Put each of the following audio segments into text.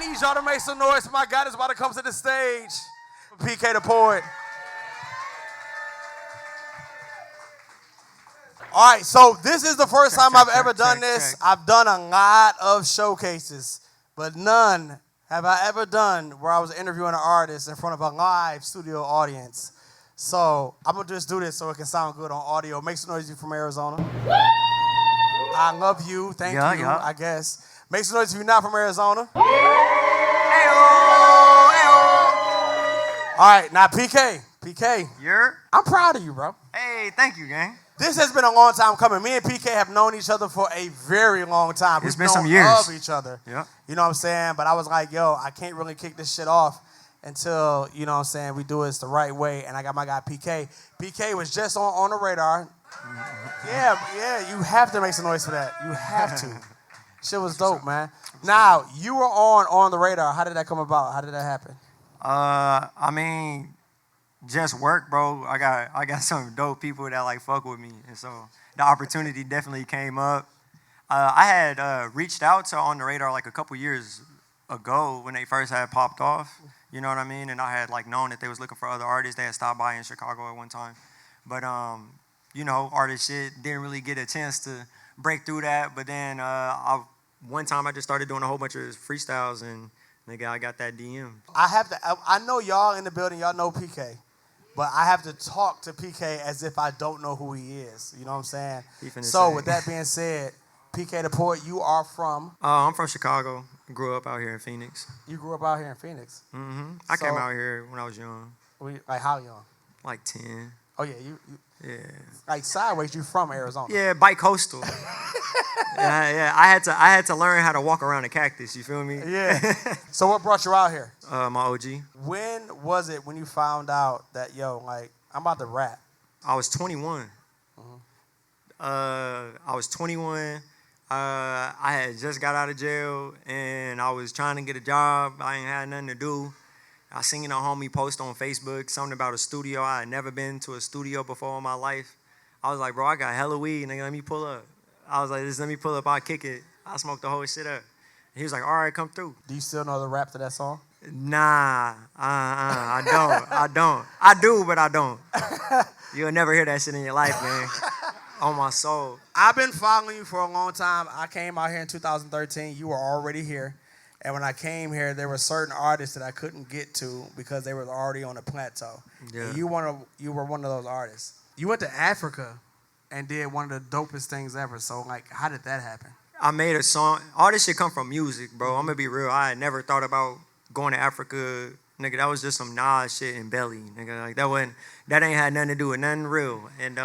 need y'all to make some noise for my guy that's about to come to the stage. PK the Poet. All right, so this is the first time I've ever done this. I've done a lot of showcases, but none have I ever done where I was interviewing an artist in front of a live studio audience. So I'm going to just do this so it can sound good on audio. Make some noise if you're from Arizona. I love you. Thank you, I guess. Make some noise if you're not from Arizona. All right, now PK. I'm proud of you, bro. Hey, thank you, gang. This has been a long time coming. Me and PK have known each other for a very long time. It's been some years. Of each other. Yeah. You know what I'm saying? But I was like, yo, I can't really kick this shit off until, you know what I'm saying, we do this the right way. And I got my guy PK. PK was just on the radar. Yeah, you have to make some noise for that. You have to. Shit was dope, man. Now, you were on the radar. How did that come about? How did that happen? I mean, just work, bro. I got some dope people that like fuck with me, and so the opportunity definitely came up. I had reached out to On The Radar like a couple years ago when they first had popped off. You know what I mean? And I had like known that they was looking for other artists. They had stopped by in Chicago at one time, but you know, artist shit didn't really get a chance to break through that. But then one time I just started doing a whole bunch of freestyles, and nigga, I got that DM. I know y'all in the building. Y'all know PK. But I have to talk to PK as if I don't know who he is. You know what I'm saying? So with that being said, PK the Poet, you are from? I'm from Chicago. Grew up out here in Phoenix. You grew up out here in Phoenix? Mm-hmm. I came out here when I was young. Like how young? Like 10. Oh, yeah. Yeah. Like sideways, you from Arizona? Yeah, bi-coastal. yeah. I had to learn how to walk around a cactus. You feel me? Yeah. So what brought you out here? My OG. When was it when you found out that, yo, like, I'm about to rap? I was 21. Mm-hmm. I was 21. I had just got out of jail, and I was trying to get a job. I ain't had nothing to do. I seen a homie post on Facebook something about a studio. I had never been to a studio before in my life. I was like, bro, I got hella weed, nigga, let me pull up. I was like, just let me pull up, I'll kick it. I smoked the whole shit up. He was like, all right, come through. Do you still know the rap to that song? Nah, I don't. I do, but I don't. You'll never hear that shit in your life, man. On my soul. I've been following you for a long time. I came out here in 2013. You were already here. And when I came here, there were certain artists that I couldn't get to because they were already on a plateau. Yeah. And you were one of those artists. You went to Africa and did one of the dopest things ever. So, like, how did that happen? I made a song. All this shit come from music, bro. I'm going to be real. I had never thought about going to Africa. Nigga, that was just some Nas shit in Belly. Nigga, like, that ain't had nothing to do with nothing real. And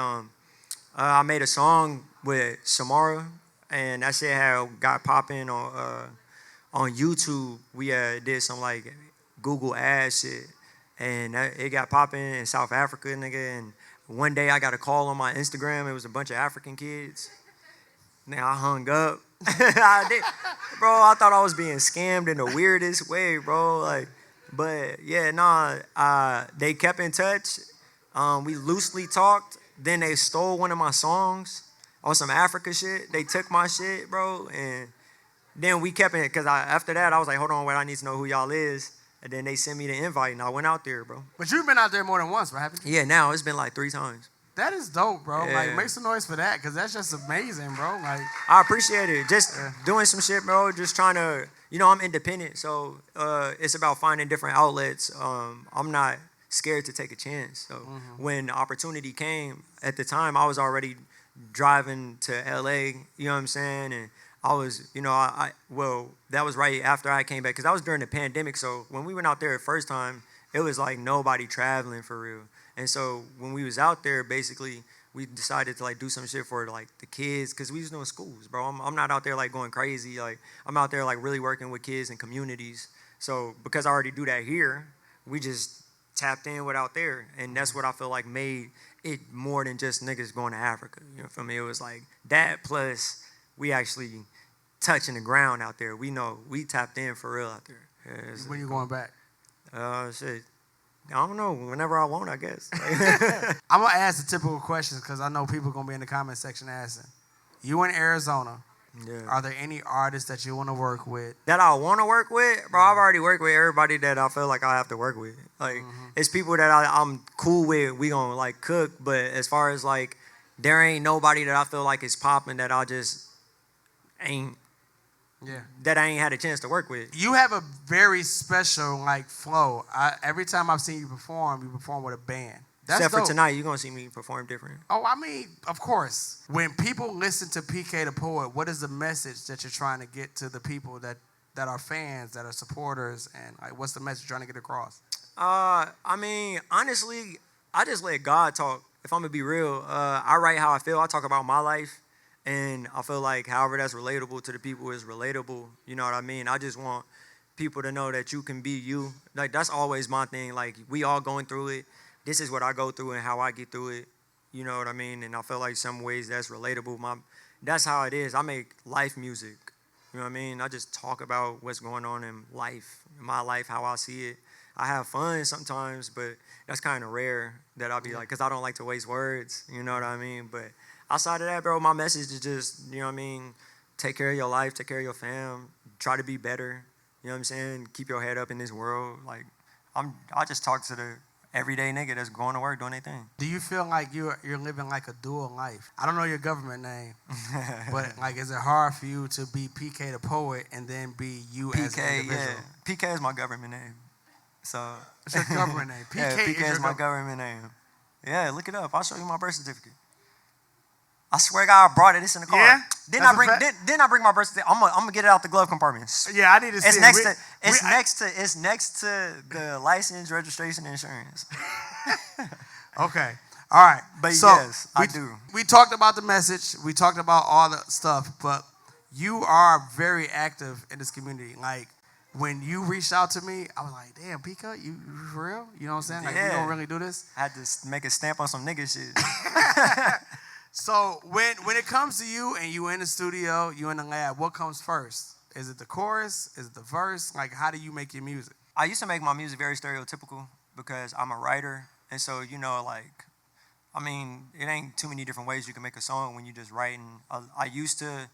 I made a song with Samara, and that shit got popping on YouTube. We did some like Google ads shit, and it got popping in South Africa, nigga. And one day I got a call on my Instagram. It was a bunch of African kids. Now I hung up. Bro, I thought I was being scammed in the weirdest way, bro. Like, but yeah, they kept in touch. We loosely talked. Then they stole one of my songs on some Africa shit. They took my shit, bro, and then we kept it, because after that, I was like, hold on, wait, I need to know who y'all is. And then they sent me the invite, and I went out there, bro. But you've been out there more than once, right? Haven't you? Yeah, now it's been like 3 times. That is dope, bro. Yeah. Like, make some noise for that, because that's just amazing, bro. Like, I appreciate it. Just doing some shit, bro. Just trying to, I'm independent, so it's about finding different outlets. I'm not scared to take a chance. So when the opportunity came, at the time, I was already driving to LA, you know what I'm saying? And I was, that was right after I came back, because that was during the pandemic. So when we went out there the first time, it was like nobody traveling for real. And so when we was out there, basically, we decided to like do some shit for like the kids, because we was doing schools, bro. I'm not out there like going crazy. Like, I'm out there like really working with kids and communities. So because I already do that here, we just tapped in with out there. And that's what I feel like made it more than just niggas going to Africa. You know, for me, it was like that plus we actually touching the ground out there. We know we tapped in for real out there. Yeah, when you going back? Shit. I don't know. Whenever I want, I guess. I'm going to ask the typical questions because I know people going to be in the comment section asking. You in Arizona. Yeah. Are there any artists that you want to work with? That I want to work with? Bro, I've already worked with everybody that I feel like I have to work with. Like, it's people that I'm cool with. We gonna, like, cook. But as far as, like, there ain't nobody that I feel like is popping that I just ain't, that I ain't had a chance to work with. You have a very special, like, flow. Every time I've seen you perform with a band. That's Except dope. for tonight, you're going to see me perform different. Oh, I mean, of course. When people listen to PK the Poet, what is the message that you're trying to get to the people that are fans, that are supporters, and like, what's the message you're trying to get across? I mean, honestly, I just let God talk. If I'm going to be real, I write how I feel. I talk about my life, and I feel like however that's relatable to the people is relatable. You know what I mean? I just want people to know that you can be you. Like, that's always my thing. Like, we all going through it. This is what I go through and how I get through it. You know what I mean? And I feel like some ways that's relatable. That's how it is. I make life music. You know what I mean? I just talk about what's going on in life, in my life, how I see it. I have fun sometimes, but that's kind of rare that I'll be like, because I don't like to waste words. You know what I mean? But outside of that, bro, my message is just, you know what I mean? Take care of your life, take care of your fam, try to be better. You know what I'm saying? Keep your head up in this world. Like, I just talk to the everyday nigga that's going to work doing their thing. Do you feel like you're living like a dual life? I don't know your government name, but like, is it hard for you to be PK the Poet and then be you as an individual? Yeah. PK is my government name. So it's your government name. PK is my government name. Yeah, look it up. I'll show you my birth certificate. I swear to God, I brought this in the car. Yeah? Didn't I bring my birth certificate? I'm gonna get it out the glove compartment. Yeah, I need to see it. It's next to the license, registration, and insurance. Okay. All right. But so, yes, I do. We talked about the message. We talked about all the stuff. But you are very active in this community. Like, when you reached out to me, I was like, damn, Pika, you for real? You know what I'm saying? Like, we don't really do this? I had to make a stamp on some nigga shit. So when it comes to you and you in the studio, you in the lab, what comes first? Is it the chorus? Is it the verse? Like, how do you make your music? I used to make my music very stereotypical because I'm a writer. And so, you know, like, I mean, it ain't too many different ways you can make a song when you're just writing. I used to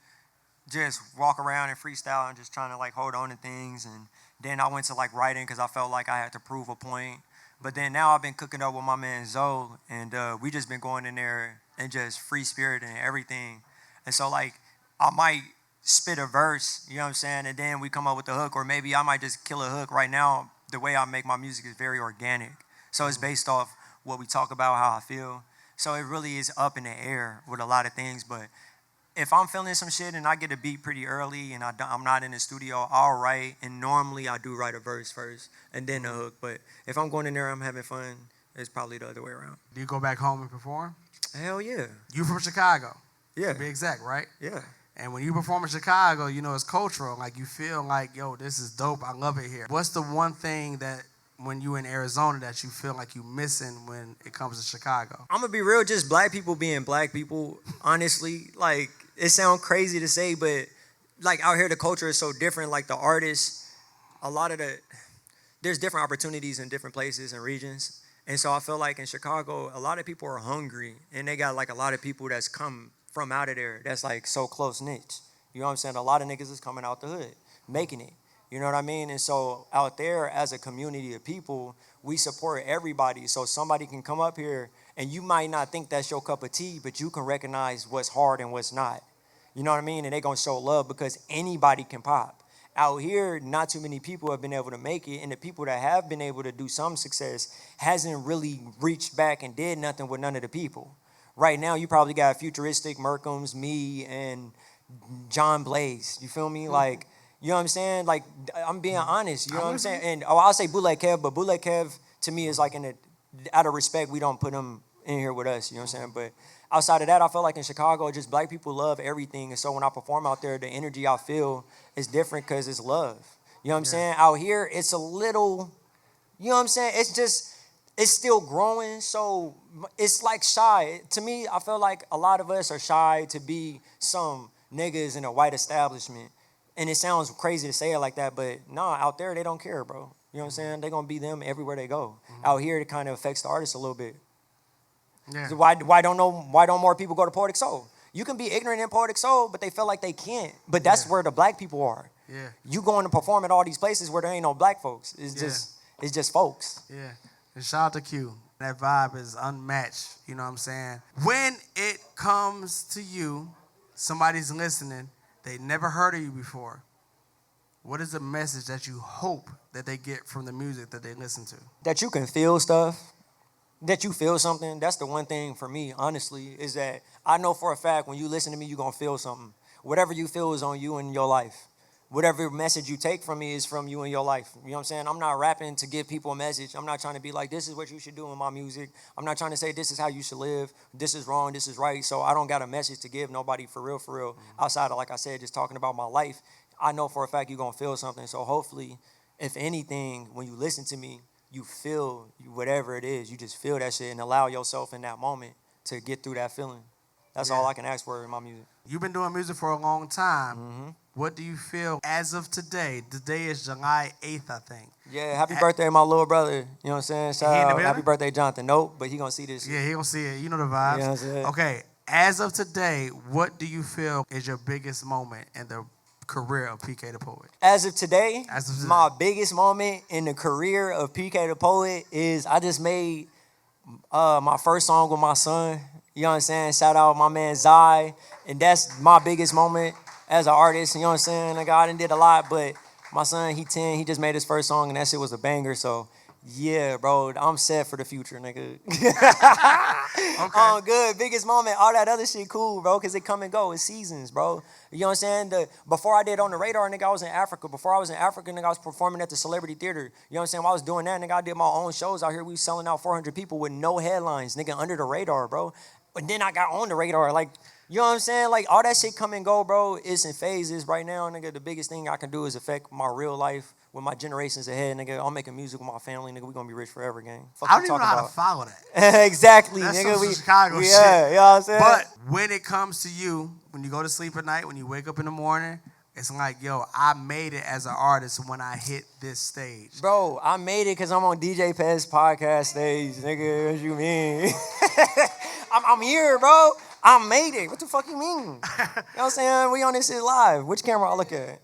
just walk around and freestyle and just trying to, like, hold on to things. And then I went to, like, writing because I felt like I had to prove a point. But then now I've been cooking up with my man Zoe, and we just been going in there and just free spirit and everything. And so, like, I might spit a verse, you know what I'm saying, and then we come up with the hook, or maybe I might just kill a hook. Right now, the way I make my music is very organic. So it's based off what we talk about, how I feel. So it really is up in the air with a lot of things. But if I'm feeling some shit and I get a beat pretty early and I'm not in the studio, I'll write. And normally I do write a verse first and then the hook. But if I'm going in there, I'm having fun, it's probably the other way around. Do you go back home and perform? Hell yeah. You from Chicago? Yeah. To be exact, right? Yeah. And when you perform in Chicago, you know, it's cultural. Like, you feel like, yo, this is dope. I love it here. What's the one thing that when you in Arizona that you feel like you missing when it comes to Chicago? I'm gonna be real, just black people being black people, honestly. Like, it sounds crazy to say, but like out here the culture is so different. Like, the artists, there's different opportunities in different places and regions. And so I feel like in Chicago, a lot of people are hungry and they got like a lot of people that's come from out of there that's like so close knit. You know what I'm saying? A lot of niggas is coming out the hood, making it. You know what I mean? And so out there as a community of people, we support everybody. So somebody can come up here and you might not think that's your cup of tea, but you can recognize what's hard and what's not. You know what I mean? And they're going to show love because anybody can pop. Out here, not too many people have been able to make it. And the people that have been able to do some success hasn't really reached back and did nothing with none of the people. Right now, you probably got Futuristic, Merkham's, me, and John Blaze. You feel me? Like, you know what I'm saying? Like, I'm being honest. You know what I'm saying? And I'll say Bootleg Kev, but Bootleg Kev to me is like out of respect, we don't put him in here with us. You know what I'm saying? But outside of that, I feel like in Chicago, just black people love everything. And so when I perform out there, the energy I feel is different because it's love. You know what I'm saying? Out here, it's a little, you know what I'm saying? It's still growing. So it's like shy. To me, I feel like a lot of us are shy to be some niggas in a white establishment. And it sounds crazy to say it like that, but nah, out there, they don't care, bro. You know what I'm saying? They're going to be them everywhere they go. Mm-hmm. Out here, it kind of affects the artist a little bit. Yeah. So why don't more people go to Poetic Soul? You can be ignorant in poetic soul, but they feel like they can't. But that's where the black people are. Yeah. You going to perform at all these places where there ain't no black folks. It's just folks. Yeah. And shout out to Q. That vibe is unmatched. You know what I'm saying? When it comes to you, somebody's listening, they never heard of you before. What is the message that you hope that they get from the music that they listen to? That you can feel stuff, that you feel something. That's the one thing for me, honestly, is that I know for a fact when you listen to me, you're going to feel something. Whatever you feel is on you in your life. Whatever message you take from me is from you in your life. You know what I'm saying? I'm not rapping to give people a message. I'm not trying to be like, this is what you should do in my music. I'm not trying to say this is how you should live. This is wrong. This is right. So I don't got a message to give nobody for real, outside of, like I said, just talking about my life. I know for a fact you're going to feel something. So hopefully, if anything, when you listen to me, you feel whatever it is. You just feel that shit and allow yourself in that moment to get through that feeling. That's all I can ask for in my music. You've been doing music for a long time. What do you feel as of today? Today is July 8th, I think. Yeah, happy birthday, my little brother. You know what I'm saying? Shout out. Happy birthday, Jonathan. Nope, but he going to see this shit. Yeah, he going to see it. You know the vibes. You know what I'm saying? Okay, as of today, what do you feel is your biggest moment in the career of PK the Poet? As of today, my biggest moment in the career of PK the Poet is I just made my first song with my son. You know what I'm saying? Shout out my man Zai. And that's my biggest moment as an artist. You know what I'm saying? Like, I done did a lot, but my son, he 10. He just made his first song, and that shit was a banger. So, yeah, bro, I'm set for the future, nigga. Okay. Good. Biggest moment. All that other shit cool, bro, because it come and go. It's seasons, bro. You know what I'm saying? Before I did On The Radar, nigga, I was in Africa. Before I was in Africa, nigga, I was performing at the Celebrity Theater. You know what I'm saying? While I was doing that, nigga, I did my own shows out here. We was selling out 400 people with no headlines, nigga, under the radar, bro. But then I got on the radar, like, you know what I'm saying? Like, all that shit come and go, bro. It's in phases right now, nigga. The biggest thing I can do is affect my real life with my generations ahead, nigga. I'm making music with my family, nigga. We gonna be rich forever, gang. I don't even know how to follow that. Exactly, that's nigga. Some Chicago shit. Yeah, you know what I'm saying? But when it comes to you, when you go to sleep at night, when you wake up in the morning, it's like, yo, I made it as an artist when I hit this stage. Bro, I made it because I'm on DJ Pest podcast stage, nigga. What you mean? I'm here, bro. I made it. What the fuck you mean? You know what I'm saying? We on this shit live. Which camera I look at?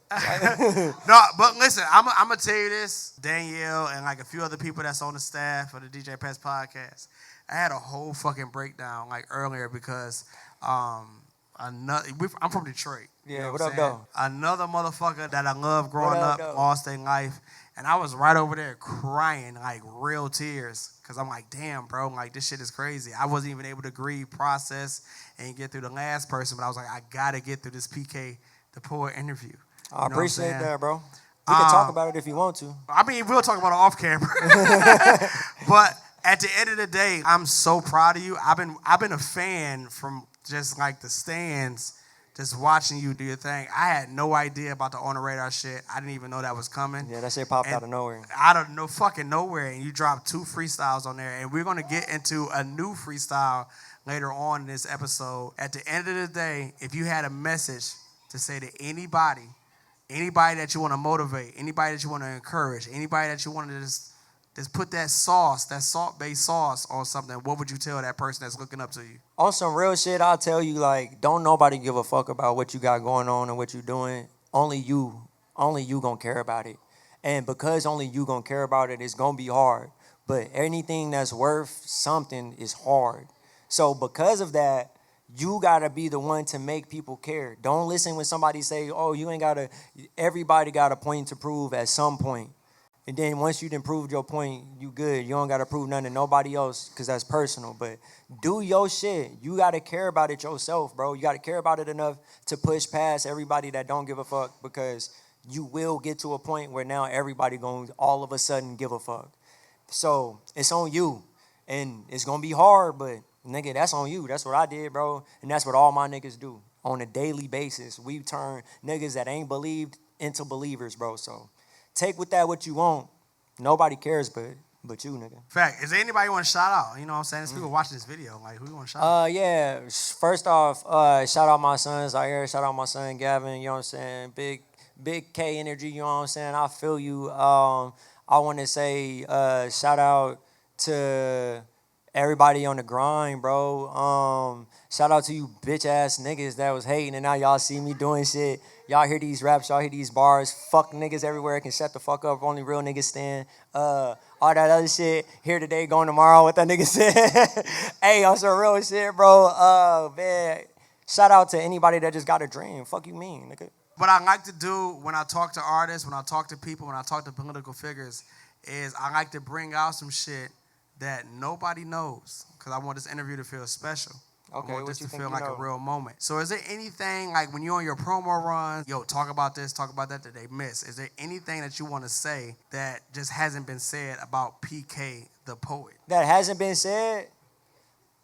No, but listen, I'm going to tell you this. Danielle and like a few other people that's on the staff of the DJ Pest podcast, I had a whole fucking breakdown like earlier because I'm from Detroit. Yeah, you know what up, though? Another motherfucker that I love growing up, lost their life. And I was right over there crying, like real tears. Because I'm like, damn, bro, like this shit is crazy. I wasn't even able to grieve, process, and get through the last person. But I was like, I got to get through this PK the Poet interview. I appreciate that, bro. We can talk about it if you want to. I mean, we'll talk about it off camera. But at the end of the day, I'm so proud of you. I've been a fan from just like the stands, just watching you do your thing. I had no idea about the On The Radar shit. I didn't even know that was coming. Yeah, that shit popped out of nowhere. Out of no fucking nowhere. And you dropped 2 freestyles on there. And we're going to get into a new freestyle later on in this episode. At the end of the day, if you had a message to say to anybody that you want to motivate, anybody that you want to encourage, anybody that you want to just put that sauce, that salt-based sauce on something, what would you tell that person that's looking up to you? On some real shit, I'll tell you, like, don't nobody give a fuck about what you got going on and what you doing. Only you gonna care about it. And because only you gonna care about it, it's gonna be hard. But anything that's worth something is hard. So because of that, you gotta be the one to make people care. Don't listen when somebody say, oh, you ain't gotta, everybody got a point to prove at some point. And then once you done proved your point, you good. You don't got to prove nothing to nobody else because that's personal. But do your shit. You got to care about it yourself, bro. You got to care about it enough to push past everybody that don't give a fuck because you will get to a point where now everybody going to all of a sudden give a fuck. So it's on you. And it's going to be hard, but nigga, that's on you. That's what I did, bro. And that's what all my niggas do on a daily basis. We turn niggas that ain't believed into believers, bro. So take with that what you want. Nobody cares but you, nigga. Fact. Is there anybody you want to shout out? You know what I'm saying? There's people watching this video. Like, who you want to shout out? Yeah. First off, shout out my sons out here. Shout out my son, Gavin. You know what I'm saying? Big K energy. You know what I'm saying? I feel you. I want to say shout out to everybody on the grind, bro. Shout out to you bitch ass niggas that was hating and now y'all see me doing shit. Y'all hear these raps, y'all hear these bars. Fuck niggas everywhere can shut the fuck up. Only real niggas stand. All that other shit. Here today, going tomorrow. What that nigga said. Hey, on some real shit, bro. Man. Shout out to anybody that just got a dream. Fuck you mean, nigga. What I like to do when I talk to artists, when I talk to people, when I talk to political figures, is I like to bring out some shit that nobody knows. Because I want this interview to feel special. Okay, I want this what you to think feel you like know? a real moment. So is there anything, like when you're on your promo runs, yo, talk about this, talk about that they miss? Is there anything that you want to say that just hasn't been said about PK the poet? That hasn't been said?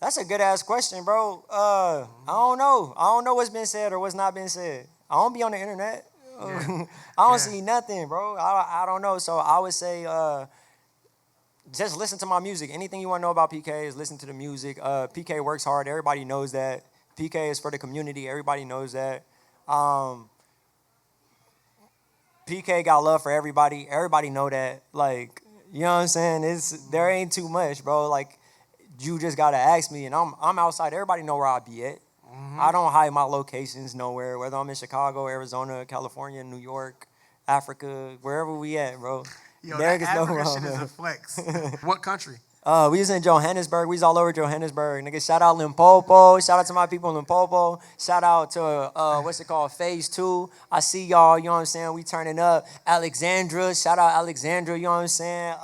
That's a good ass question, bro. I don't know. I don't know what's been said or what's not been said. I don't be on the internet. Yeah. I don't see nothing, bro. I don't know. So I would say just listen to my music. Anything you want to know about PK is listen to the music. PK works hard. Everybody knows that. PK is for the community. Everybody knows that. PK got love for everybody. Everybody know that. Like, you know what I'm saying? There ain't too much, bro. Like, you just gotta ask me, and I'm outside. Everybody know where I be at. I don't hide my locations nowhere. Whether I'm in Chicago, Arizona, California, New York, Africa, wherever we at, bro. Yo, There that is no Africa wrong, shit is man. a flex. What country? We was in Johannesburg. We was all over Johannesburg. Nigga, shout out Limpopo. Shout out to my people in Limpopo. Shout out to, what's it called, Phase 2. I see y'all, you know what I'm saying? We turning up. Alexandra. Shout out Alexandra, you know what I'm saying?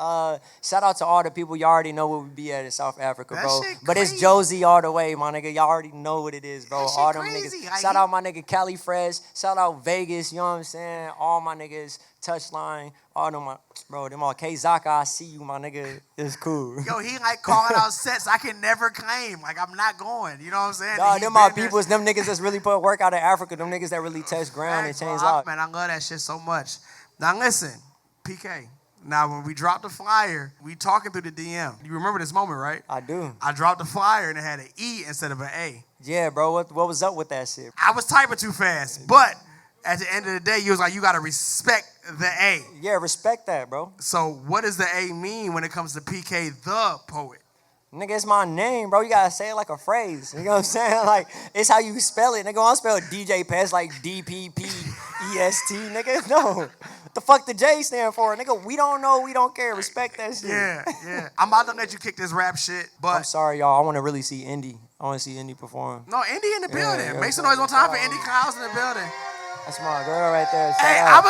Shout out to all the people. Y'all already know where we be at in South Africa, That bro. shit But it's crazy. Josie all the way, my nigga. Y'all already know what it is, bro. That shit All them crazy. niggas. Like, Shout out my nigga Cali Fresh. Shout out Vegas, you know what I'm saying? All my niggas. Touchline. All them, bro, them all. K-Zaka, I see you, my nigga. It's cool. Yo, he like calling out sets I can never claim. Like, I'm not going. You know what I'm saying? Nah, He them my been there. peoples, them niggas that's really put work out in Africa, them niggas that really touch ground and Facts, bro. change lives. Man, I love that shit so much. Now, listen, PK. Now, when we dropped the flyer, we talking through the DM. You remember this moment, right? I do. I dropped the flyer and it had an E instead of an A. Yeah, bro, what was up with that shit? I was typing too fast, but at the end of the day, you was like, you got to respect the A. Yeah, respect that, bro. So what does the A mean when it comes to PK the poet? Nigga, it's my name, bro. You gotta say it like a phrase. You know what I'm saying? Like, it's how you spell it. Nigga, I don't spell DJ Pest like D-P-P-E-S-T, nigga. No. What the fuck the J stand for? Nigga, we don't know, we don't care. Respect that shit. Yeah. I'm about to let you kick this rap shit, but I'm sorry, y'all. I want to really see Indy. I want to see Indy perform. no, Indy in the building. yeah, Make some noise one time for Indy Clouds in the building. That's my girl right there. Shout Hey, out. I'm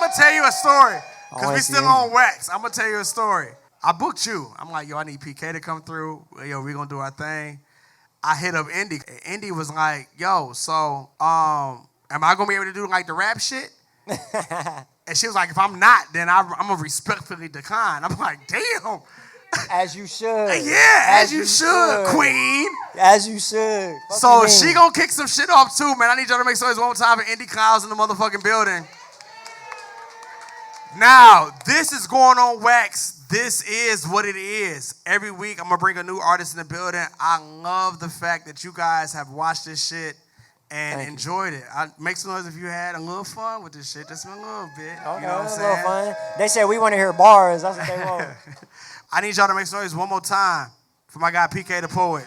gonna tell you a story. Cause wanna we see still Indy. on wax. I'm gonna tell you a story. I booked you. I'm like, yo, I need PK to come through. Yo, we gonna do our thing. I hit up Indy. Indy was like, yo, so am I gonna be able to do like the rap shit? And she was like, if I'm not, then I'm gonna respectfully decline. I'm like, damn. As you should. Yeah, as you should, queen. As you should. Fuck So you she mean? gonna kick some shit off too, man. I need y'all to make some noise one more time for Indy Clouds in the motherfucking building. Now, this is going on wax. This is what it is. Every week, I'm going to bring a new artist in the building. I love the fact that you guys have watched this shit and Thank you. enjoyed it. Make some noise if you had a little fun with this shit. Just a little bit. Okay, You know what I'm that's a saying? little fun. They said we want to hear bars. That's what they want. I need y'all to make some noise one more time for my guy PK the Poet.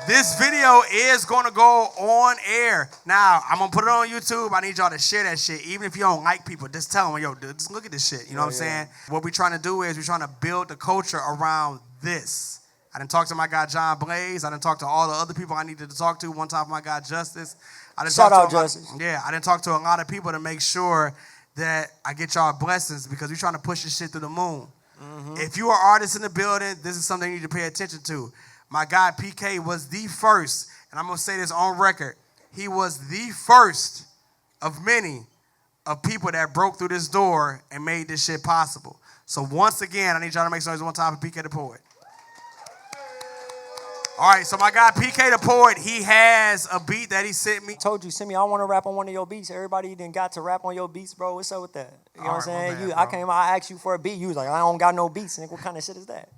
This video is going to go on air. Now, I'm going to put it on YouTube. I need y'all to share that shit. Even if you don't like people, just tell them, yo, dude, just look at this shit. You know what I'm saying? What we're trying to do is we're trying to build the culture around this. I done talked to my guy John Blaze. I done talked to all the other people I needed to talk to. One time my guy Justice. I done Shout talked out to a lot- Justice. Yeah, I done talked to a lot of people to make sure that I get y'all blessings because we're trying to push this shit through the moon. If you are artists in the building, this is something you need to pay attention to. My guy PK was the first, and I'm going to say this on record, he was the first of many of people that broke through this door and made this shit possible. So once again, I need y'all to make some noise one time for PK the Poet. All right, so my guy PK the Poet, he has a beat that he sent me. Told you, send me. I want to rap on one of your beats. Everybody done got to rap on your beats, bro. What's up with that? You know what I'm All right, saying? my bad, I came, I asked you for a beat. You was like, I don't got no beats. Nigga, what kind of shit is that?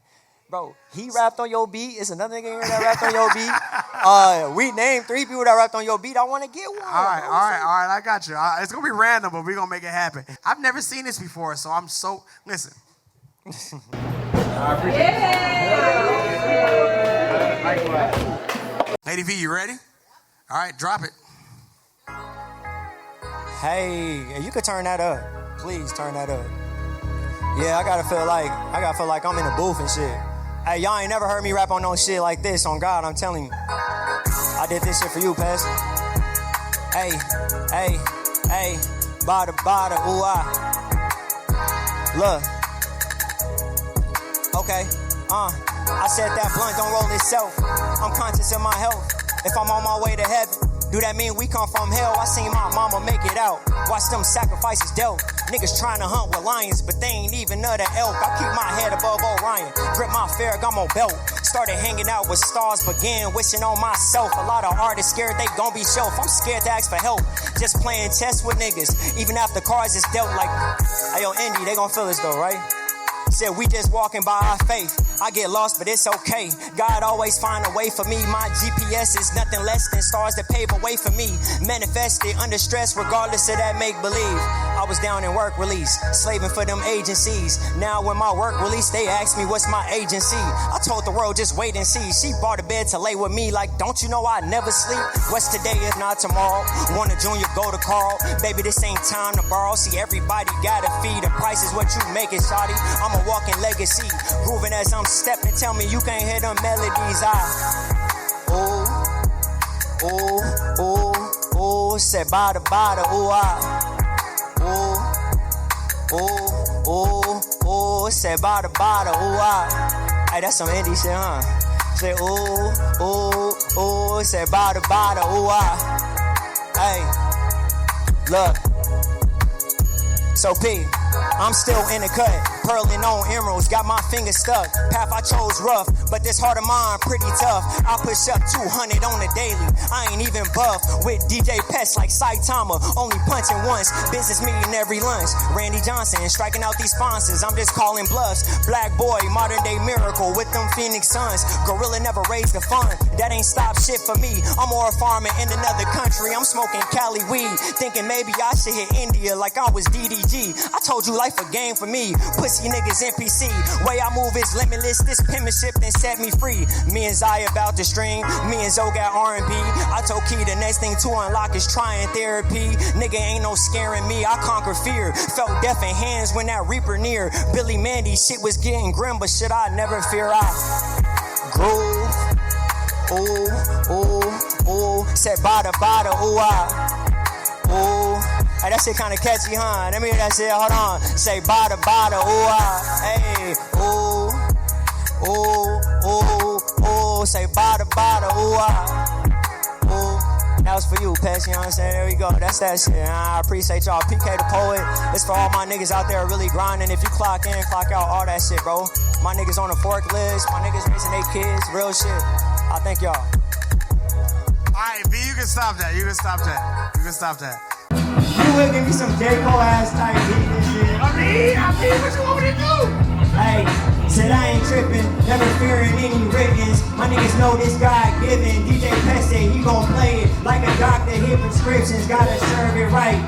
Bro, he rapped on your beat. It's another nigga in here that rapped on your beat. We named 3 people that rapped on your beat. I want to get one. All right, I got you. It's going to be random, but we're going to make it happen. I've never seen this before, so I'm so, listen. I appreciate it. Lady Vee, you ready? All right, drop it. Hey, you could turn that up. Please turn that up. Yeah, I gotta feel like I'm in a booth and shit. Hey, y'all ain't never heard me rap on no shit like this. On God, I'm telling you. I did this shit for you, Pest. Hey, bada, ooh, Look. Okay, I said that blunt don't roll itself. I'm conscious of my health. If I'm on my way to heaven, do that mean we come from hell? I seen my mama make it out. Watch them sacrifices dealt. Niggas trying to hunt with lions, but they ain't even of the elk. I keep my head above Orion. Grip my Ferragamo belt. Started hanging out with stars, began wishing on myself. A lot of artists scared they gon' be shelf. I'm scared to ask for help. Just playing chess with niggas, even after cards is dealt. Like, hey yo, Indy, they gon' feel us though, right? Said we just walking by our faith. I get lost, but it's okay. God always find a way for me. My GPS is nothing less than stars that pave a way for me. Manifested under stress, regardless of that make-believe. I was down in work release, slaving for them agencies. Now when my work release, they ask me what's my agency. I told the world just wait and see. She bought a bed to lay with me like, don't you know I never sleep? What's today if not tomorrow? Want a junior, go to Carl. Baby, this ain't time to borrow. See, everybody gotta feed. The price is what you make it, shawty. I'm a walking legacy, grooving as I'm stepping. Tell me you can't hear them melodies. Said bada, ooh, said bada, ooh, Hey, that's some indie shit, huh? Say said bada, ooh, Hey, look. So P, I'm still in the cut, pearling on emeralds, got my fingers stuck. Path I chose rough, but this heart of mine pretty tough. I push up 200 on the daily, I ain't even buff. With DJ Pest like Saitama, only punching once. Business meeting every lunch. Randy Johnson striking out these sponsors, I'm just calling bluffs. Black boy, modern day miracle with them Phoenix Suns. Gorilla never raised a fund, that ain't stop shit for me. I'm more a farmer in another country, I'm smoking Cali weed. Thinking maybe I should hit India like I was DDG. I told you life a game for me. Pussy niggas NPC. Way I move is limitless. This penmanship then set me free. Me and Zai about to stream. Me and Zo got R&B. I told Key the next thing to unlock is trying therapy. Nigga ain't no scaring me. I conquer fear. Felt death in hands when that Reaper near. Billy Mandy shit was getting grim, but shit I never fear. I groove. Ooh. Said bada, ooh, Hey, that shit kinda catchy, huh? Let me hear that shit, hold on. Say bada, ooh, hey, ooh, say bada, ooh, That was for you, Pest, you know what I'm saying? There we go, that's that shit. I appreciate y'all. PK the Poet, it's for all my niggas out there really grinding. If you clock in, clock out, all that shit, bro. My niggas on the forklift, my niggas raising their kids, real shit. I thank y'all. All right, V, you can stop that. You can stop that. You will give me some J. Cole ass type beat and shit. I mean, what you want me to do? Hey, said I ain't tripping, never fearing any writings. My niggas know this God given. DJ Pest said he gon' play it like a doctor, hit prescriptions, gotta serve it right.